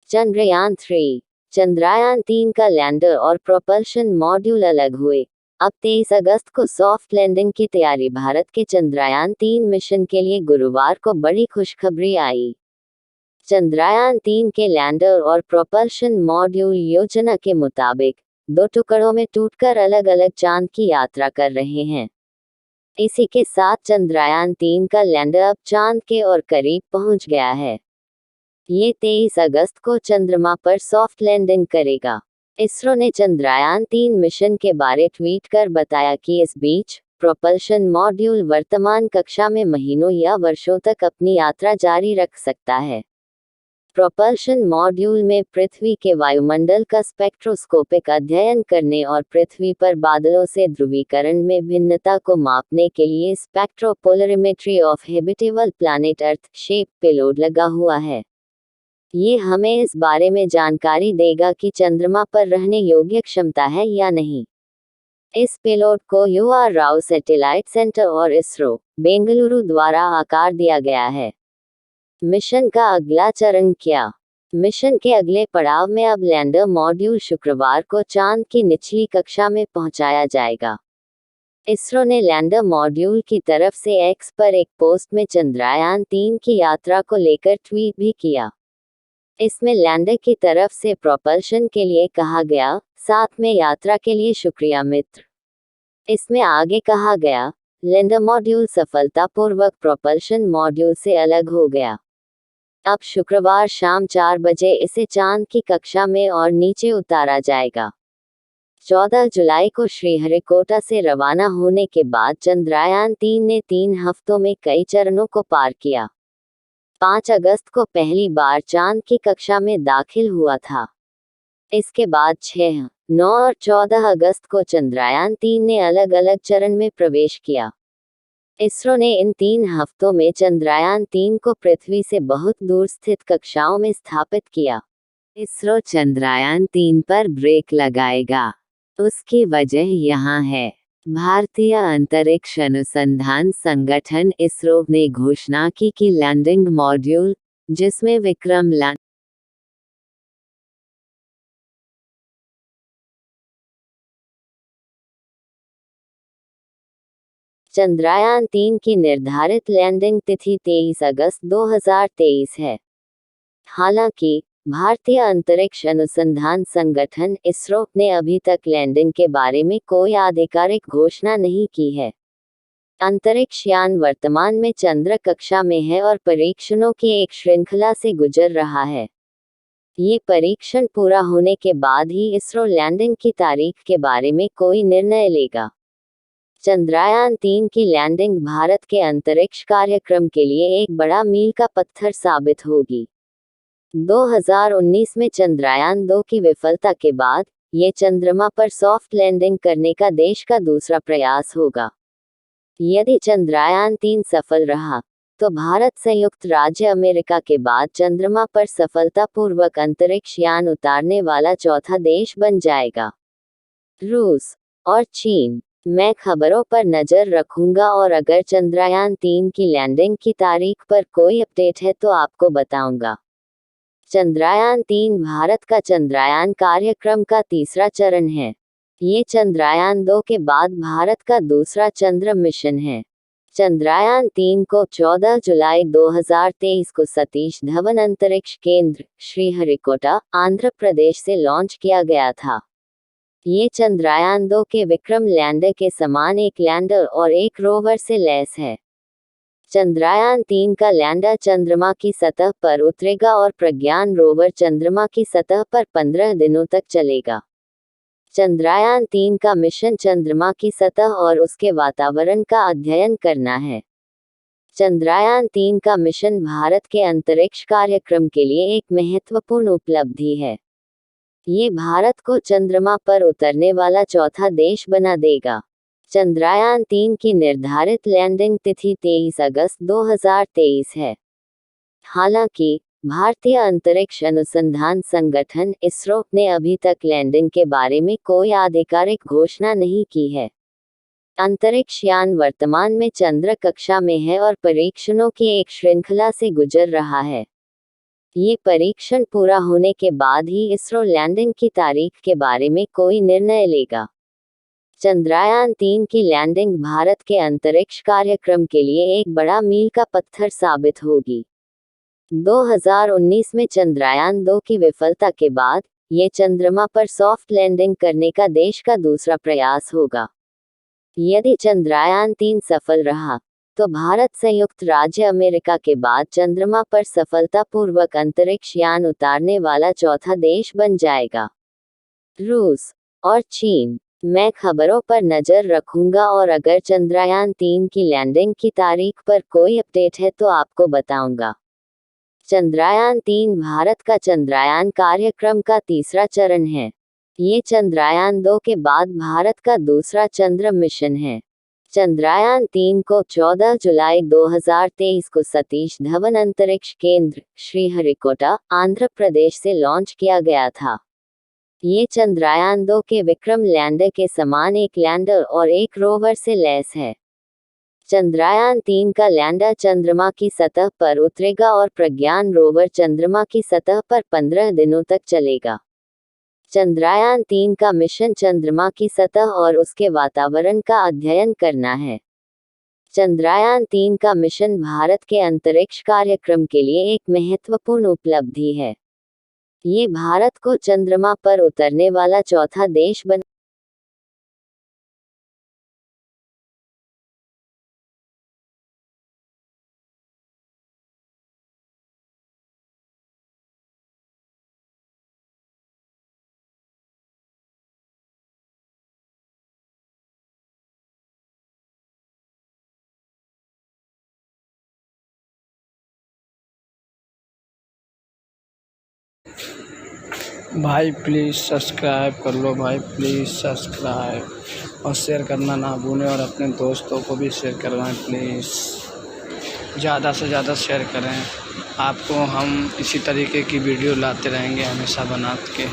चंद्रयान-3, चंद्रयान-3 का लैंडर और propulsion module अलग हुए। अब 23 अगस्त को सॉफ्ट लैंडिंग की तैयारी। भारत के चंद्रयान-3 मिशन के लिए गुरुवार को बड़ी खुशखबरी आई। चंद्रयान-3 के लैंडर और प्रोपल्शन मॉड्यूल योजना के मुताबिक 2 टुकड़ों में टूटकर अलग-अलग चांद की यात्रा कर रहे हैं। इसी के साथ चंद्रयान-3 का लैंडर अब चांद के और करीब पहुंच गया है। ये 23 अगस्त को चंद्रमा पर सॉफ्ट लैंडिंग करेगा। इसरो ने चंद्रयान-3 मिशन के बारे ट्वीट कर बताया कि इस बीच प्रोपल्शन मॉड्यूल वर्तमान कक्षा में महीनों या वर्षों तक अपनी यात्रा जारी रख सकता है। प्रोपल्शन मॉड्यूल में पृथ्वी के वायुमंडल का स्पेक्ट्रोस्कोपिक अध्ययन करने और पृथ्वी पर बादलों से ध्रुवीकरण में भिन्नता को मापने के लिए spectropolarimetry of habitable planet earth shape payload लगा हुआ है। ये हमें इस बारे में जानकारी देगा कि चंद्रमा पर रहने योग्य क्षमता है या नहीं। इस पेलोड को UR राव सैटेलाइट सेंटर और इसरो, बेंगलुरु द्वारा आकार दिया गया है। मिशन का अगला चरण क्या? मिशन के अगले पड़ाव में अब लैंडर मॉड्यूल शुक्रवार को चांद की निचली कक्षा में पहुंचाया जाएगा। इसरो ने लैंडर मॉड्यूल की तरफ से एक्स पर एक पोस्ट में चंद्रयान-3 की यात्रा को लेकर ट्वीट भी किया। इसमें लैंडर की तरफ से प्रोपल्शन के लिए कहा गया, साथ में यात्रा के लिए शुक्रिया मित्र। इसमें आगे कहा गया, लैंडर मॉड्यूल सफलतापूर्वक प्रोपल्शन मॉड्यूल से अलग हो गया। अब शुक्रवार शाम 4 बजे इसे चांद की कक्षा में और नीचे उतारा जाएगा। 14 जुलाई को श्रीहरिकोटा से रवाना होने के बाद चंद्रयान-3 ने 3 हफ्तों में कई चरणों को पार किया। 5 अगस्त को पहली बार चांद की कक्षा में दाखिल हुआ था। इसके बाद 6, 9 और 14 अगस्त को चंद्रयान-3 ने अलग-अलग चरण में प्रवेश किया। इसरो ने इन 3 हफ्तों में चंद्रयान-3 को पृथ्वी से बहुत दूर स्थित कक्षाओं में स्थापित किया। इसरो चंद्रयान-3 पर ब्रेक लगाएगा। उसकी वजह यहाँ है। भारतीय अंतरिक्ष अनुसंधान संगठन इसरो ने घोषणा की कि लैंडिंग मॉड्यूल, जिसमें विक्रम लैंडर चंद्रयान-3 की निर्धारित लैंडिंग तिथि 23 अगस्त 2023 है। हालांकि भारतीय अंतरिक्ष अनुसंधान संगठन इसरो ने अभी तक लैंडिंग के बारे में कोई आधिकारिक घोषणा नहीं की है। अंतरिक्ष यान वर्तमान में चंद्र कक्षा में है और परीक्षणों की एक श्रृंखला से गुजर रहा है। ये परीक्षण पूरा होने के बाद ही इसरो लैंडिंग की तारीख के बारे में कोई निर्णय लेगा। चंद्रयान-3 की लैंडिंग भारत के अंतरिक्ष कार्यक्रम के लिए एक बड़ा मील का पत्थर साबित होगी। 2019 में चंद्रयान-2 की विफलता के बाद ये चंद्रमा पर सॉफ्ट लैंडिंग करने का देश का दूसरा प्रयास होगा। यदि चंद्रयान-3 सफल रहा, तो भारत संयुक्त राज्य अमेरिका के बाद चंद्रमा पर सफलतापूर्वक अंतरिक्ष यान उतारने वाला चौथा देश बन जाएगा। रूस और चीन। मैं खबरों पर नजर रखूंगा और अगर चंद्रयान-3 की लैंडिंग की तारीख पर कोई अपडेट है तो आपको बताऊंगा। चंद्रयान-3 भारत का चंद्रयान कार्यक्रम का तीसरा चरण है। ये चंद्रयान-2 के बाद भारत का दूसरा चंद्र मिशन है। चंद्रयान-3 को 14 जुलाई 2023 को सतीश धवन अंतरिक्ष केंद्र, श्रीहरिकोटा, आंध्र प्रदेश से लॉन्च किया गया था। ये चंद्रयान-2 के विक्रम लैंडर के समान एक लैंडर और एक रोवर से लैस है। चंद्रयान-3 का लैंडर चंद्रमा की सतह पर उतरेगा और प्रज्ञान रोवर चंद्रमा की सतह पर 15 दिनों तक चलेगा। चंद्रयान-3 का मिशन चंद्रमा की सतह और उसके वातावरण का अध्ययन करना है। चंद्रयान-3 का मिशन भारत के अंतरिक्ष कार्यक्रम के लिए एक महत्वपूर्ण उपलब्धि है। ये भारत को चंद्रमा पर उतरने वाला चौथा देश बना देगा। चंद्रयान-3 की निर्धारित लैंडिंग तिथि 23 अगस्त 2023 है। हालांकि भारतीय अंतरिक्ष अनुसंधान संगठन इसरो ने अभी तक लैंडिंग के बारे में कोई आधिकारिक घोषणा नहीं की है। अंतरिक्ष यान वर्तमान में चंद्र कक्षा में है और परीक्षणों की एक श्रृंखला से गुजर रहा है। ये परीक्षण पूरा होने के बाद ही इसरो लैंडिंग की तारीख के बारे में कोई निर्णय लेगा। चंद्रयान-3 की लैंडिंग भारत के अंतरिक्ष कार्यक्रम के लिए एक बड़ा मील का पत्थर साबित होगी। 2019 में चंद्रयान-2 की विफलता के बाद ये चंद्रमा पर सॉफ्ट लैंडिंग करने का देश का दूसरा प्रयास होगा। यदि चंद्रयान-3 सफल रहा, तो भारत संयुक्त राज्य अमेरिका के बाद चंद्रमा पर सफलतापूर्वक अंतरिक्ष यान उतारने वाला चौथा देश बन जाएगा। रूस और चीन। मैं खबरों पर नज़र रखूंगा और अगर चंद्रयान-3 की लैंडिंग की तारीख पर कोई अपडेट है तो आपको बताऊंगा। चंद्रयान-3 भारत का चंद्रयान कार्यक्रम का तीसरा चरण है। ये चंद्रयान-2 के बाद भारत का दूसरा चंद्र मिशन है। चंद्रयान-3 को 14 जुलाई 2023 को सतीश धवन अंतरिक्ष केंद्र, श्रीहरिकोटा, आंध्र प्रदेश से लॉन्च किया गया था। ये चंद्रयान-2 के विक्रम लैंडर के समान एक लैंडर और एक रोवर से लैस है। चंद्रयान-3 का लैंडर चंद्रमा की सतह पर उतरेगा और प्रज्ञान रोवर चंद्रमा की सतह पर 15 दिनों तक चलेगा। चंद्रयान-3 का मिशन चंद्रमा की सतह और उसके वातावरण का अध्ययन करना है। चंद्रयान-3 का मिशन भारत के अंतरिक्ष कार्यक्रम के लिए एक महत्वपूर्ण उपलब्धि है। ये भारत को चंद्रमा पर उतरने वाला चौथा देश बन भाई प्लीज़ सब्सक्राइब कर लो भाई, प्लीज़ सब्सक्राइब और शेयर करना ना भूलें और अपने दोस्तों को भी शेयर करवाएं प्लीज़। ज़्यादा से ज़्यादा शेयर करें। आपको हम इसी तरीके की वीडियो लाते रहेंगे हमेशा बना के।